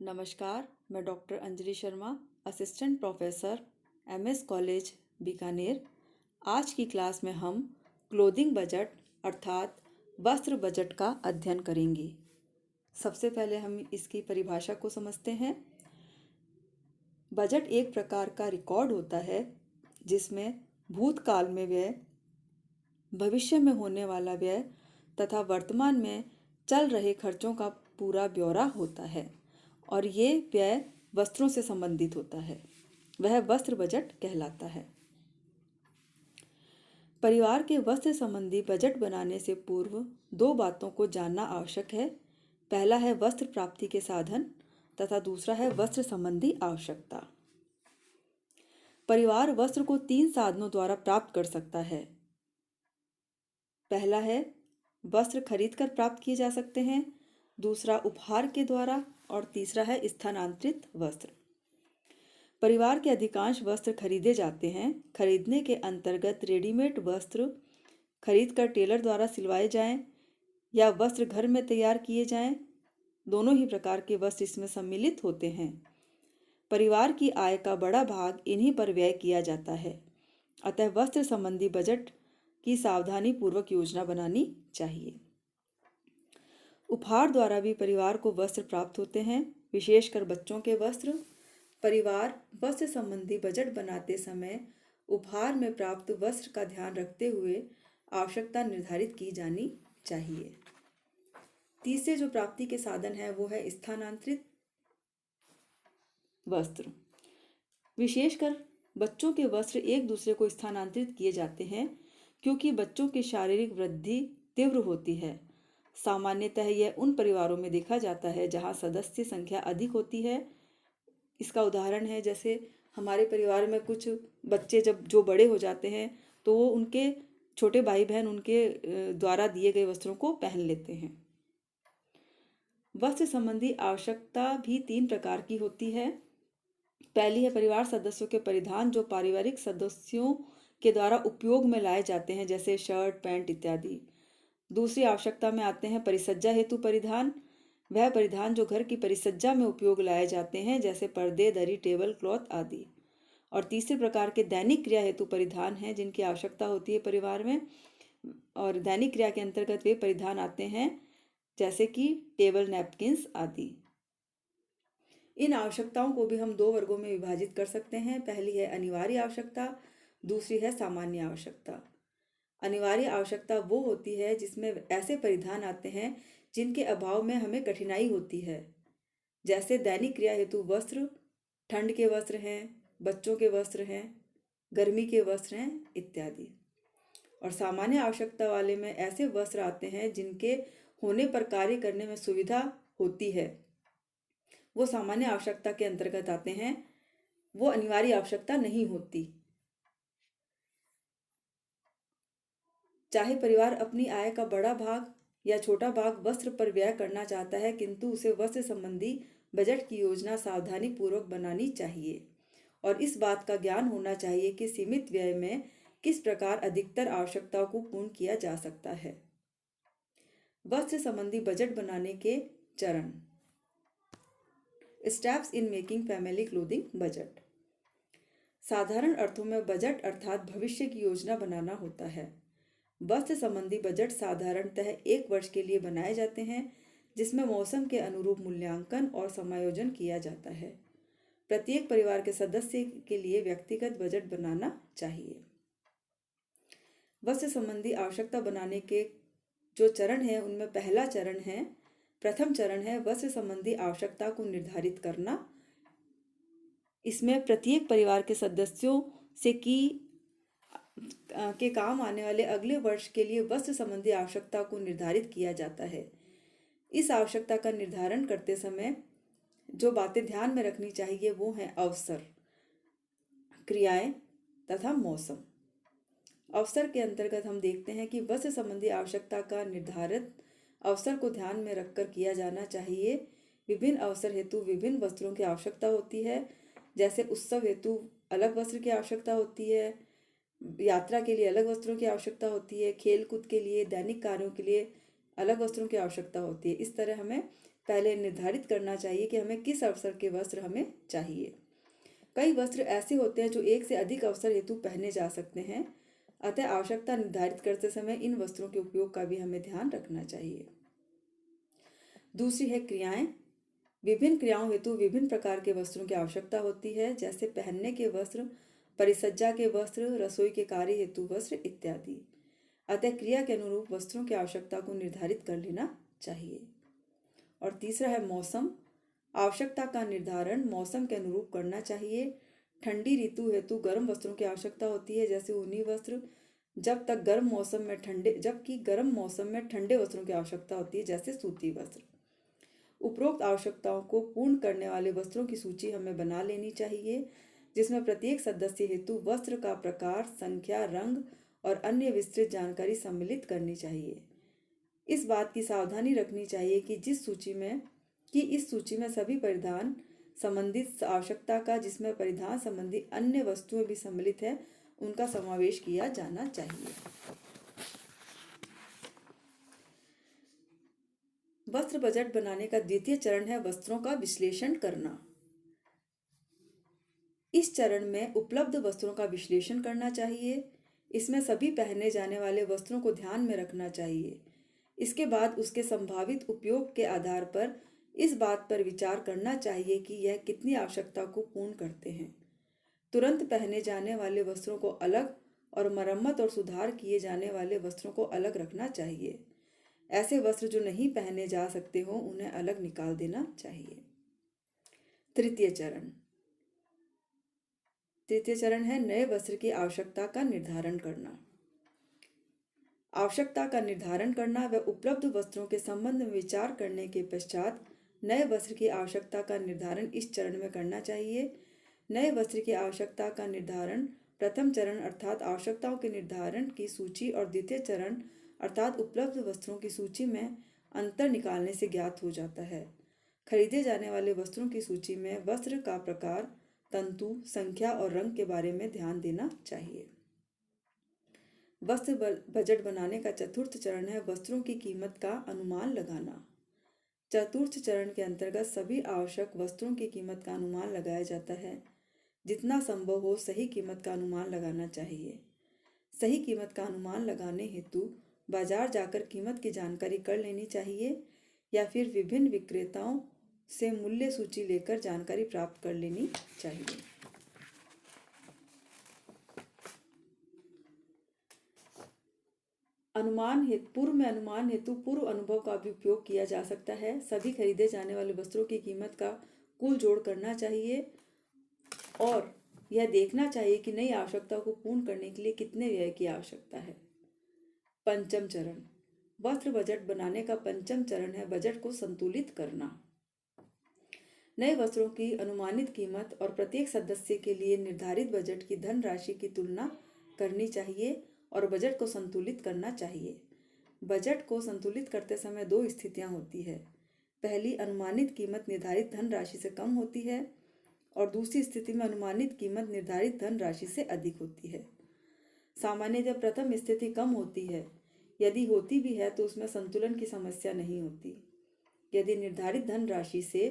नमस्कार, मैं doctor Anjali Sharma, assistant professor, MS college, Bikaner. आज की क्लास में हम क्लोथिंग बजट अर्थात वस्त्र बजट का अध्ययन करेंगे। सबसे पहले हम इसकी परिभाषा को समझते हैं। बजट एक प्रकार का रिकॉर्ड होता है जिसमें भूतकाल में व्यय, भविष्य में होने वाला व्यय तथा वर्तमान में चल रहे खर्चों का पूरा ब्यौरा होता है और ये व्यय वस्त्रों से संबंधित होता है। वह वस्त्र बजट कहलाता है। परिवार के वस्त्र संबंधी बजट बनाने से पूर्व दो बातों को जानना आवश्यक है। पहला है वस्त्र प्राप्ति के साधन तथा दूसरा है वस्त्र संबंधी आवश्यकता। परिवार वस्त्र को 3 साधनों द्वारा प्राप्त कर सकता है। पहला है वस्त्र खरीदकर प्राप्त किए जा सकते हैं, दूसरा उपहार के द्वारा और तीसरा है स्थानांतरित वस्त्र। परिवार के अधिकांश वस्त्र खरीदे जाते हैं। खरीदने के अंतर्गत रेडीमेड वस्त्र खरीदकर टेलर द्वारा सिलवाए जाएं या वस्त्र घर में तैयार किए जाएं, दोनों ही प्रकार के वस्त्र इसमें सम्मिलित होते हैं। परिवार की आय का बड़ा भाग इन्हीं पर व्यय किया जाता है। अतः वस्त्र संबंधी बजट की सावधानी पूर्वक योजना बनानी चाहिए। उपहार द्वारा भी परिवार को वस्त्र प्राप्त होते हैं, विशेषकर बच्चों के वस्त्र। परिवार वस्त्र संबंधी बजट बनाते समय उपहार में प्राप्त वस्त्र का ध्यान रखते हुए आवश्यकता निर्धारित की जानी चाहिए। तीसरे जो प्राप्ति के साधन है वो है स्थानांतरित वस्त्र। विशेषकर बच्चों के वस्त्र एक दूसरे को स्थानांतरित किए जाते हैं क्योंकि बच्चों की शारीरिक वृद्धि तीव्र होती है। सामान्यतः यह उन परिवारों में देखा जाता है जहां सदस्य संख्या अधिक होती है। इसका उदाहरण है जैसे हमारे परिवार में कुछ बच्चे जब जो बड़े हो जाते हैं तो वो उनके छोटे भाई बहन उनके द्वारा दिए गए वस्त्रों को पहन लेते हैं। वस्त्र संबंधी आवश्यकता भी 3 प्रकार की होती है। पहली है परिवार सदस्यों के परिधान जो पारिवारिक सदस्यों के द्वारा उपयोग में लाए जाते हैं, जैसे शर्ट, पैंट इत्यादि। दूसरी आवश्यकता में आते हैं परिसज्जा हेतु परिधान। वह परिधान जो घर की परिसज्जा में उपयोग लाए जाते हैं, जैसे पर्दे, दरी, टेबल क्लॉथ आदि। और तीसरे प्रकार के दैनिक क्रिया हेतु परिधान हैं जिनकी आवश्यकता होती है परिवार में। और दैनिक क्रिया के अंतर्गत वे परिधान आते हैं जैसे कि टेबल नैपकिन्स आदि। इन आवश्यकताओं को भी हम 2 वर्गों में विभाजित कर सकते हैं। पहली है अनिवार्य आवश्यकता, दूसरी है सामान्य आवश्यकता। अनिवार्य आवश्यकता वो होती है जिसमें ऐसे परिधान आते हैं जिनके अभाव में हमें कठिनाई होती है, जैसे दैनिक क्रिया हेतु वस्त्र, ठंड के वस्त्र हैं, बच्चों के वस्त्र हैं, गर्मी के वस्त्र हैं इत्यादि। और सामान्य आवश्यकता वाले में ऐसे वस्त्र आते हैं जिनके होने पर कार्य करने में सुविधा होती है, वो सामान्य आवश्यकता के अंतर्गत आते हैं, वो अनिवार्य आवश्यकता नहीं होती। चाहे परिवार अपनी आय का बड़ा भाग या छोटा भाग वस्त्र पर व्यय करना चाहता है, किंतु उसे वस्त्र संबंधी बजट की योजना सावधानी पूर्वक बनानी चाहिए और इस बात का ज्ञान होना चाहिए कि सीमित व्यय में किस प्रकार अधिकतर आवश्यकताओं को पूर्ण किया जा सकता है। वस्त्र संबंधी बजट बनाने के चरण। Steps in making family clothing budget. साधारण अर्थों में बजट अर्थात भविष्य की योजना बनाना होता है। वस्त्र संबंधी बजट साधारणतः 1 वर्ष के लिए बनाए जाते हैं, जिसमें मौसम के अनुरूप मूल्यांकन और समायोजन किया जाता है। प्रत्येक परिवार के सदस्य के लिए व्यक्तिगत बजट बनाना चाहिए। वस्त्र संबंधी आवश्यकता बनाने के जो चरण है उनमें प्रथम चरण है वस्त्र संबंधी आवश्यकता को निर्धारित करना। इसमें प्रत्येक परिवार के सदस्यों से के काम आने वाले अगले वर्ष के लिए वस्त्र संबंधी आवश्यकता को निर्धारित किया जाता है। इस आवश्यकता का निर्धारण करते समय जो बातें ध्यान में रखनी चाहिए वो हैं अवसर, क्रियाएं तथा मौसम। अवसर के अंतर्गत हम देखते हैं कि वस्त्र संबंधी आवश्यकता का निर्धारित अवसर को ध्यान में रखकर किया जाना चाहिए। विभिन्न अवसर हेतु विभिन्न वस्त्रों की आवश्यकता होती है, जैसे उत्सव हेतु अलग वस्त्र की आवश्यकता होती है, यात्रा के लिए अलग वस्त्रों की आवश्यकता होती है, खेल कूद के लिए, दैनिक कार्यों के लिए अलग वस्त्रों की आवश्यकता होती है। इस तरह हमें पहले निर्धारित करना चाहिए कि हमें किस अवसर के वस्त्र हमें चाहिए। कई वस्त्र ऐसे होते हैं जो एक से अधिक अवसर हेतु पहने जा सकते हैं, अतः आवश्यकता निर्धारित करते समय इन वस्त्रों के उपयोग का भी हमें ध्यान रखना चाहिए। दूसरी है क्रियाएं। विभिन्न क्रियाओं हेतु विभिन्न प्रकार के वस्त्रों की आवश्यकता होती है, जैसे पहनने के वस्त्र, परिसज्जा के वस्त्र, रसोई के कार्य हेतु वस्त्र इत्यादि। अतः क्रिया के अनुरूप वस्त्रों की आवश्यकता को निर्धारित कर लेना चाहिए। और तीसरा है मौसम। आवश्यकता का निर्धारण मौसम के अनुरूप करना चाहिए। ठंडी ऋतु हेतु गर्म वस्त्रों की आवश्यकता होती है, जैसे ऊनी वस्त्र, जबकि गर्म मौसम में ठंडे वस्त्रों की आवश्यकता होती है, जैसे सूती वस्त्र। उपरोक्त आवश्यकताओं को पूर्ण करने वाले वस्त्रों की सूची हमें बना लेनी चाहिए, जिसमें प्रत्येक सदस्य हेतु वस्त्र का प्रकार, संख्या, रंग और अन्य विस्तृत जानकारी सम्मिलित करनी चाहिए। इस बात की सावधानी रखनी चाहिए कि इस सूची में सभी परिधान संबंधित आवश्यकता का, जिसमें परिधान संबंधी अन्य वस्तुएं भी सम्मिलित है, उनका समावेश किया जाना चाहिए। वस्त्र बजट बनाने का द्वितीय चरण है वस्त्रों का विश्लेषण करना। इस चरण में उपलब्ध वस्त्रों का विश्लेषण करना चाहिए। इसमें सभी पहने जाने वाले वस्त्रों को ध्यान में रखना चाहिए। इसके बाद उसके संभावित उपयोग के आधार पर इस बात पर विचार करना चाहिए कि यह कितनी आवश्यकता को पूर्ण करते हैं। तुरंत पहने जाने वाले वस्त्रों को अलग और मरम्मत और सुधार किए जाने वाले वस्त्रों को अलग रखना चाहिए। ऐसे वस्त्र जो नहीं पहने जा सकते हों, उन्हें अलग निकाल देना चाहिए। तृतीय चरण है नए वस्त्र की आवश्यकता का निर्धारण करना। आवश्यकता का निर्धारण करना व उपलब्ध वस्त्रों के संबंध में विचार करने के पश्चात नए वस्त्र की आवश्यकता का निर्धारण इस चरण में करना चाहिए। नए वस्त्र की आवश्यकता का निर्धारण प्रथम चरण अर्थात आवश्यकताओं के निर्धारण की सूची और द्वितीय चरण अर्थात उपलब्ध वस्त्रों की सूची में अंतर निकालने से ज्ञात हो जाता है। खरीदे जाने वाले वस्त्रों की सूची में वस्त्र का प्रकार, तंतु, संख्या और रंग के बारे में ध्यान देना चाहिए। वस्त्र बजट बनाने का चतुर्थ चरण है वस्त्रों की कीमत का अनुमान लगाना। चतुर्थ चरण के अंतर्गत सभी आवश्यक वस्त्रों की कीमत का अनुमान लगाया जाता है। जितना संभव हो सही कीमत का अनुमान लगाना चाहिए। सही कीमत का अनुमान लगाने हेतु बाजार जाकर कीमत की जानकारी कर लेनी चाहिए या फिर विभिन्न विक्रेताओं से मूल्य सूची लेकर जानकारी प्राप्त कर लेनी चाहिए। अनुमान हेतु पूर्व अनुभव का भी उपयोग किया जा सकता है। सभी खरीदे जाने वाले वस्त्रों की कीमत का कुल जोड़ करना चाहिए और यह देखना चाहिए कि नई आवश्यकता को पूर्ण करने के लिए कितने व्यय की आवश्यकता है। पंचम चरण वस्त्र बजट बनाने का पंचम चरण है बजट को संतुलित करना। नए वस्त्रों की अनुमानित कीमत और प्रत्येक सदस्य के लिए निर्धारित बजट की धनराशि की तुलना करनी चाहिए और बजट को संतुलित करना चाहिए। बजट को संतुलित करते समय दो स्थितियां होती है। पहली, अनुमानित कीमत निर्धारित धनराशि से कम होती है और दूसरी स्थिति में अनुमानित कीमत निर्धारित धनराशि से अधिक होती है। सामान्यतः प्रथम स्थिति कम होती है। यदि होती भी है तो उसमें संतुलन की समस्या नहीं होती। यदि निर्धारित धनराशि से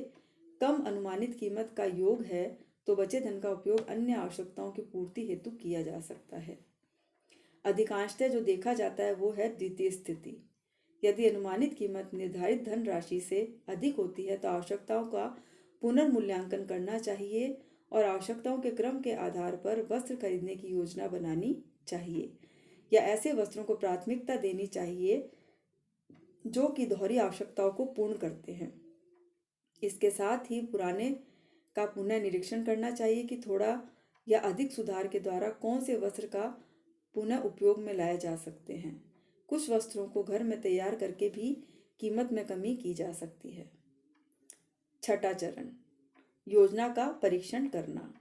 कम अनुमानित कीमत का योग है तो बचे धन का उपयोग अन्य आवश्यकताओं की पूर्ति हेतु किया जा सकता है। अधिकांशतः जो देखा जाता है वो है द्वितीय स्थिति। यदि अनुमानित कीमत निर्धारित धनराशि से अधिक होती है तो आवश्यकताओं का पुनर्मूल्यांकन करना चाहिए और आवश्यकताओं के क्रम के आधार पर वस्त्र खरीदने की योजना बनानी चाहिए या ऐसे वस्त्रों को प्राथमिकता देनी चाहिए जो कि दोहरी आवश्यकताओं को पूर्ण करते हैं। इसके साथ ही पुराने का पुनः निरीक्षण करना चाहिए कि थोड़ा या अधिक सुधार के द्वारा कौन से वस्त्र का पुनः उपयोग में लाए जा सकते हैं। कुछ वस्त्रों को घर में तैयार करके भी कीमत में कमी की जा सकती है। छठा चरण, योजना का परीक्षण करना।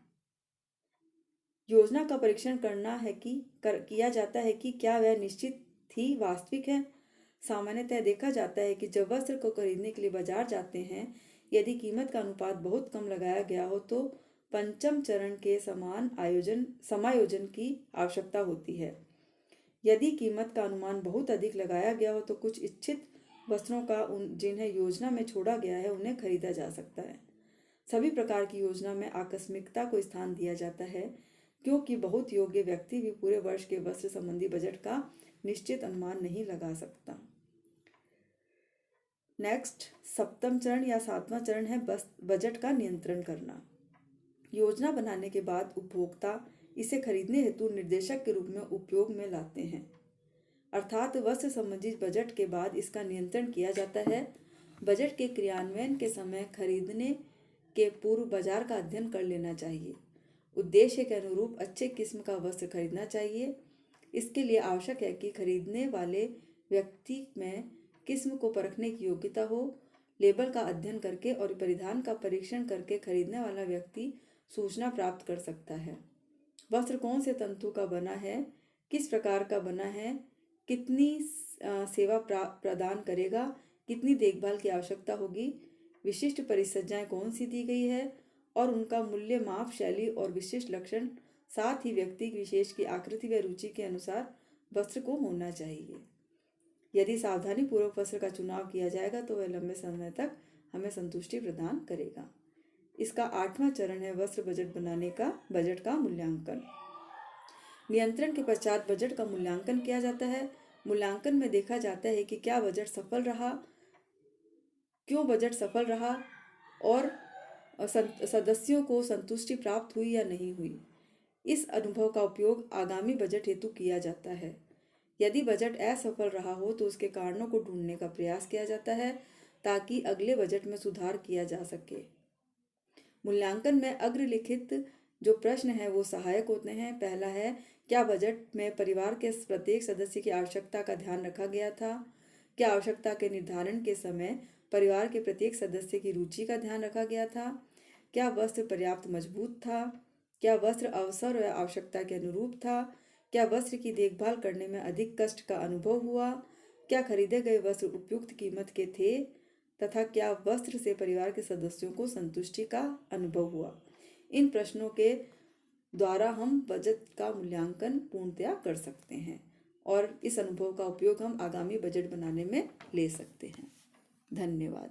योजना का परीक्षण करना है कि किया जाता है कि क्या वह निश्चित ही वास्तविक है। सामान्यतः देखा जाता है कि जब वस्त्र को खरीदने के लिए बाजार जाते हैं, यदि कीमत का अनुपात बहुत कम लगाया गया हो तो पंचम चरण के समान समायोजन की आवश्यकता होती है। यदि कीमत का अनुमान बहुत अधिक लगाया गया हो तो कुछ इच्छित वस्त्रों का जिन्हें योजना में छोड़ा गया है उन्हें खरीदा जा सकता है। सभी प्रकार की योजना में आकस्मिकता को स्थान दिया जाता है, क्योंकि बहुत योग्य व्यक्ति भी पूरे वर्ष के वस्त्र संबंधी बजट का निश्चित अनुमान नहीं लगा सकता। नेक्स्ट, सप्तम चरण या सातवां चरण है बजट का नियंत्रण करना। योजना बनाने के बाद उपभोक्ता इसे खरीदने हेतु निर्देशक के रूप में उपयोग में लाते हैं, अर्थात वस्त्र संबंधी बजट के बाद इसका नियंत्रण किया जाता है। बजट के क्रियान्वयन के समय खरीदने के पूर्व बाजार का अध्ययन कर लेना चाहिए। उद्देश्य के अनुरूप अच्छे किस्म का वस्त्र खरीदना चाहिए। इसके लिए आवश्यक है कि खरीदने वाले व्यक्ति में किस्म को परखने की योग्यता हो। लेबल का अध्ययन करके और परिधान का परीक्षण करके खरीदने वाला व्यक्ति सूचना प्राप्त कर सकता है। वस्त्र कौन से तंतु का बना है, किस प्रकार का बना है, कितनी सेवा प्रदान करेगा, कितनी देखभाल की आवश्यकता होगी, विशिष्ट परिसज्जाएं कौन सी दी गई है और उनका मूल्य, माप, शैली और विशिष्ट लक्षण, साथ ही व्यक्ति विशेष की आकृति व रुचि के अनुसार वस्त्र को होना चाहिए। यदि सावधानी पूर्वक वस्त्र का चुनाव किया जाएगा तो वह लंबे समय तक हमें संतुष्टि प्रदान करेगा। इसका 8वां चरण है वस्त्र बजट बनाने का बजट का मूल्यांकन। नियंत्रण के पश्चात बजट का मूल्यांकन किया जाता है। मूल्यांकन में देखा जाता है कि क्या बजट सफल रहा, क्यों बजट सफल रहा और सदस्यों को संतुष्टि प्राप्त हुई या नहीं हुई। इस अनुभव का उपयोग आगामी बजट हेतु किया जाता है। यदि बजट असफल रहा हो तो उसके कारणों को ढूंढने का प्रयास किया जाता है ताकि अगले बजट में सुधार किया जा सके। मूल्यांकन में अग्रलिखित जो प्रश्न है वो सहायक होते हैं। पहला है, क्या बजट में परिवार के प्रत्येक सदस्य की आवश्यकता का ध्यान रखा गया था? क्या आवश्यकता के निर्धारण के समय परिवार के प्रत्येक सदस्य की रुचि का ध्यान रखा गया था? क्या वस्त्र पर्याप्त मजबूत था? क्या वस्त्र अवसर व आवश्यकता के अनुरूप था? क्या वस्त्र की देखभाल करने में अधिक कष्ट का अनुभव हुआ? क्या खरीदे गए वस्त्र उपयुक्त कीमत के थे तथा क्या वस्त्र से परिवार के सदस्यों को संतुष्टि का अनुभव हुआ? इन प्रश्नों के द्वारा हम बजट का मूल्यांकन पूर्णतया कर सकते हैं और इस अनुभव का उपयोग हम आगामी बजट बनाने में ले सकते हैं। धन्यवाद।